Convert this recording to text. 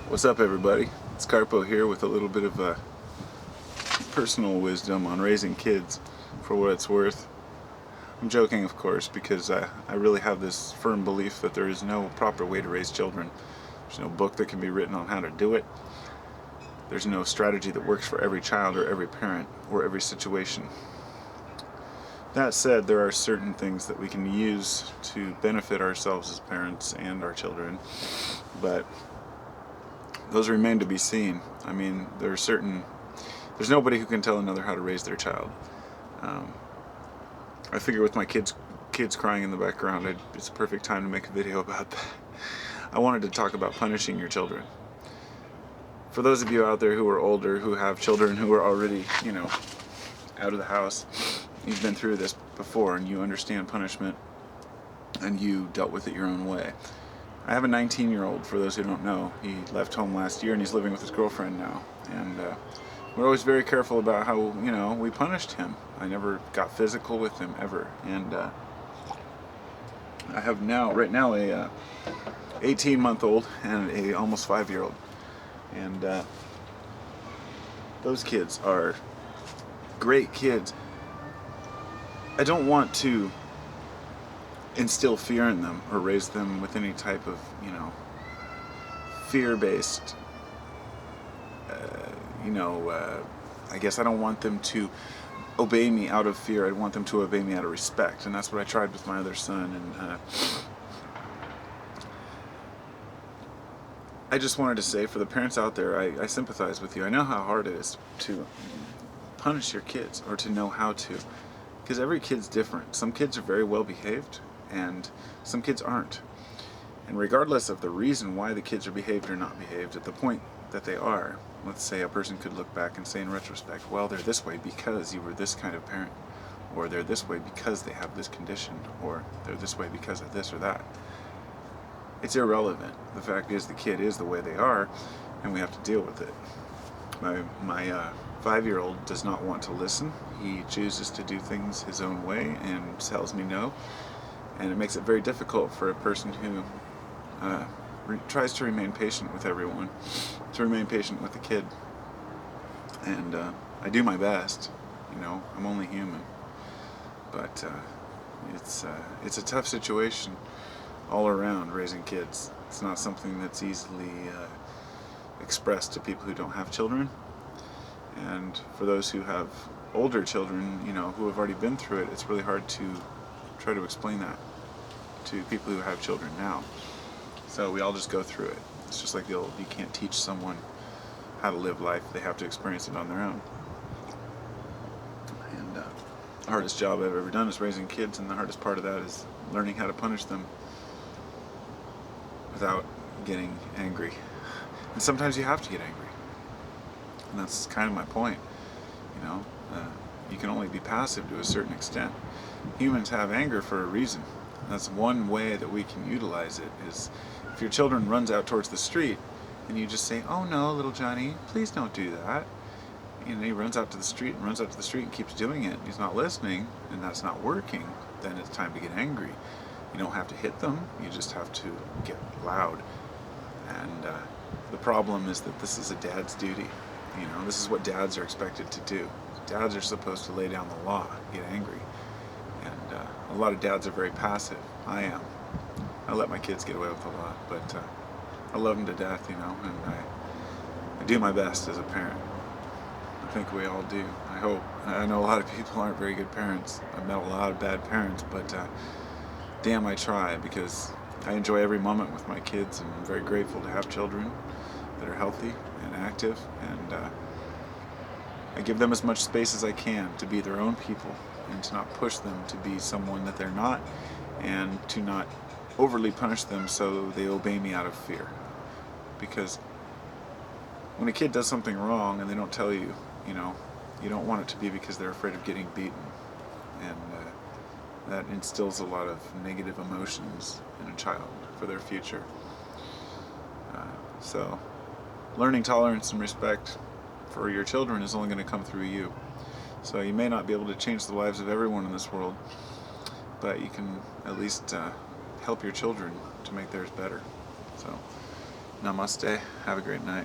What's up, everybody? It's Carpo here with a little bit of personal wisdom on raising kids, for what it's worth. I'm joking, of course, because I really have this firm belief that there is no proper way to raise children. There's no book that can be written on how to do it. There's no strategy that works for every child or every parent or every situation. That said, there are certain things that we can use to benefit ourselves as parents and our children, but those remain to be seen. I mean, there's nobody who can tell another how to raise their child. I figure with my kids crying in the background, it's a perfect time to make a video about that. I wanted to talk about punishing your children. For those of you out there who are older, who have children who are already, out of the house, you've been through this before and you understand punishment and you dealt with it your own way. I have a 19-year-old, for those who don't know. He left home last year and he's living with his girlfriend now. And we're always very careful about how, we punished him. I never got physical with him, ever. And I have right now, a 18-month-old and a almost 5-year-old. And those kids are great kids. I don't want to instill fear in them or raise them with any type of, fear-based, I guess I don't want them to obey me out of fear. I want them to obey me out of respect. And that's what I tried with my other son. And I just wanted to say, for the parents out there, I sympathize with you. I know how hard it is to punish your kids, or to know how to, because every kid's different. Some kids are very well behaved and some kids aren't. And regardless of the reason why the kids are behaved or not behaved, at the point that they are, let's say a person could look back and say in retrospect, well, they're this way because you were this kind of parent, or they're this way because they have this condition, or they're this way because of this or that. It's irrelevant. The fact is, the kid is the way they are, and we have to deal with it. My 5-year-old does not want to listen. He chooses to do things his own way and tells me no. And it makes it very difficult for a person who tries to remain patient with everyone, to remain patient with the kid. And I do my best. I'm only human. But it's a tough situation all around, raising kids. It's not something that's easily expressed to people who don't have children. And for those who have older children, who have already been through it, it's really hard to try to explain that to people who have children now. So we all just go through it. It's just like you can't teach someone how to live life. They have to experience it on their own. And the hardest job I've ever done is raising kids, and the hardest part of that is learning how to punish them without getting angry. And sometimes you have to get angry. And that's kind of my point. You can only be passive to a certain extent. Humans have anger for a reason. That's one way that we can utilize it, is if your children runs out towards the street and you just say, oh no, little Johnny, please don't do that. And he runs out to the street and keeps doing it. He's not listening, and that's not working. Then it's time to get angry. You don't have to hit them. You just have to get loud. And the problem is that this is a dad's duty. This is what dads are expected to do. Dads are supposed to lay down the law, get angry. And a lot of dads are very passive. I am. I let my kids get away with a lot, but I love them to death, and I do my best as a parent. I think we all do. I hope. I know a lot of people aren't very good parents. I've met a lot of bad parents, but damn, I try, because I enjoy every moment with my kids, and I'm very grateful to have children that are healthy and active, and I give them as much space as I can to be their own people, and to not push them to be someone that they're not, and to not overly punish them so they obey me out of fear. Because when a kid does something wrong and they don't tell you, you don't want it to be because they're afraid of getting beaten. And that instills a lot of negative emotions in a child for their future. So learning tolerance and respect for your children is only going to come through you. So you may not be able to change the lives of everyone in this world, but you can at least help your children to make theirs better. So Namaste. Have a great night.